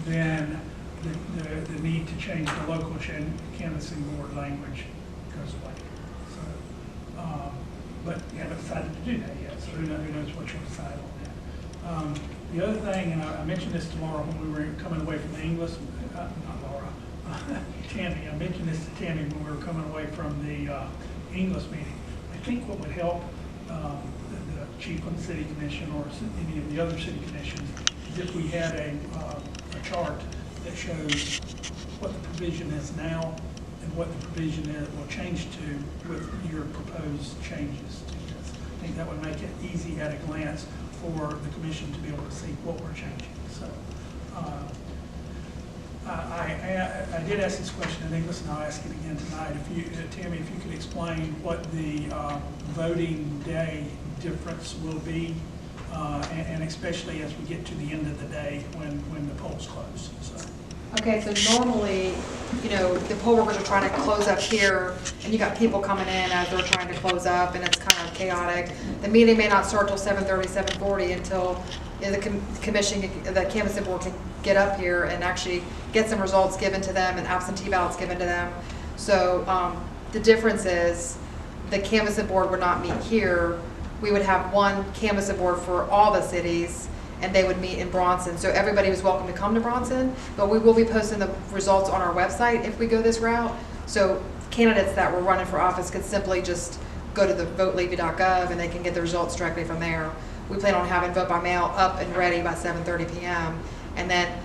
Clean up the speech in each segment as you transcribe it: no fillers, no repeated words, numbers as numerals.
then the need to change the local canvassing board language goes away. So, but you haven't decided to do that yet, so who knows what you'll decide on that. The other thing, and I mentioned this to Laura when we were coming away from the English, not Laura, Tammy. I mentioned this to Tammy when we were coming away from the English meeting. I think what would help the Chiefland City Commission or any of the other city commissions is if we had a chart that shows what the provision is now and what the provision will change to with your proposed changes to this. I think that would make it easy at a glance for the commission to be able to see what we're changing. So I did ask this question in English, and I'll ask it again tonight. If you, Tammy, if you could explain what the voting day difference will be, and especially as we get to the end of the day when the polls close. So. Okay, so normally, you know, the poll workers are trying to close up here, and you got people coming in as they're trying to close up, and it's kind of chaotic. The meeting may not start till 7:30, 7:40 until the commission, the canvassing board can get up here and actually get some results given to them and absentee ballots given to them. So the difference is the canvassing board would not meet here. We would have one canvassing board for all the cities, and they would meet in Bronson. So everybody was welcome to come to Bronson, but we will be posting the results on our website if we go this route. So candidates that were running for office could simply just go to the votelevy.gov and they can get the results directly from there. We plan on having vote by mail up and ready by 7:30 p.m. And then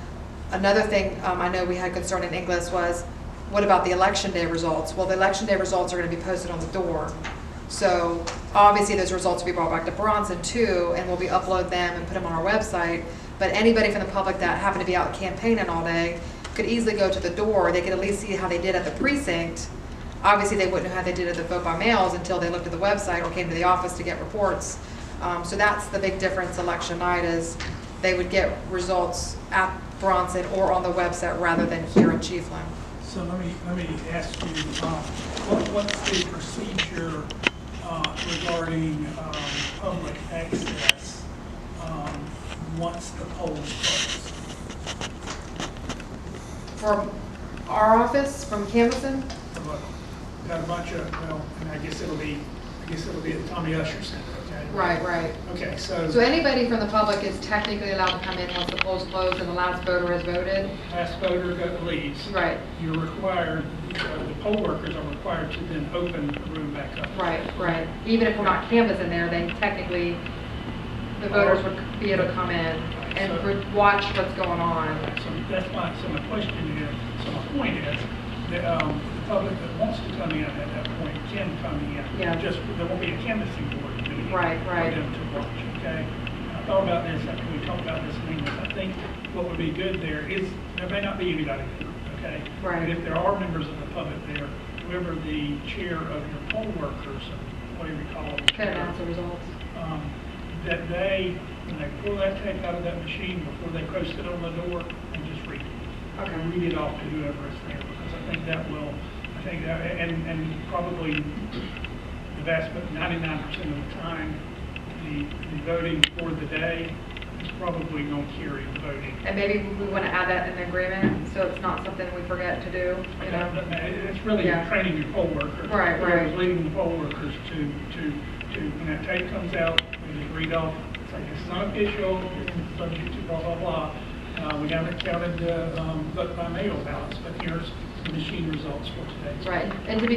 another thing I know we had concern in English was, what about the election day results? Well, the election day results are going to be posted on the door. So obviously those results will be brought back to Bronson too, and we'll upload them and put them on our website. But anybody from the public that happened to be out campaigning all day could easily go to the door. They could at least see how they did at the precinct. Obviously they wouldn't know how they did at the vote by mails until they looked at the website or came to the office to get reports. So that's the big difference election night, is they would get results at Bronson or on the website rather than here in Chiefland. So let me ask you, what's the procedure regarding public access once the polls close? From our office, from canvassing? Got a bunch of, well, and I guess it'll be at Tommy Usher Center, okay? Right. Okay, so Anybody from the public is technically allowed to come in once the polls close and the last voter has voted? last voter leaves. Right. You're required, the poll workers are required to then open the room back up. Right. Even if we're not canvassing there, then technically the voters would be able to come in and watch what's going on. So that's my question is, so my point is, that the public that wants to come in at that point can come in. Yeah. Just, there won't be a canvassing board meeting Right. for them to watch, okay? I thought about this after we talked about this in English. I think what would be good there is, there may not be anybody there, okay? Right. But if there are members of the public there, whoever the chair of your poll workers, or whatever you call them, Can announce the results. that they, when they pull that tape out of that machine before they post it on the door, and just read it. Okay. And read it off to whoever is there, because I think that will, and probably the vast, but 99% of the time, the voting for the day is probably going to carry the voting. And maybe we want to add that in the agreement, so it's not something we forget to do, you know? It's really training your poll workers. Right. Whoever's leading the poll workers to when that tape comes out, we just read off, it's like, it's not official, it's subject to blah, blah, blah. We haven't counted the vote by mail ballots, but here's the machine results for today. Right. And to be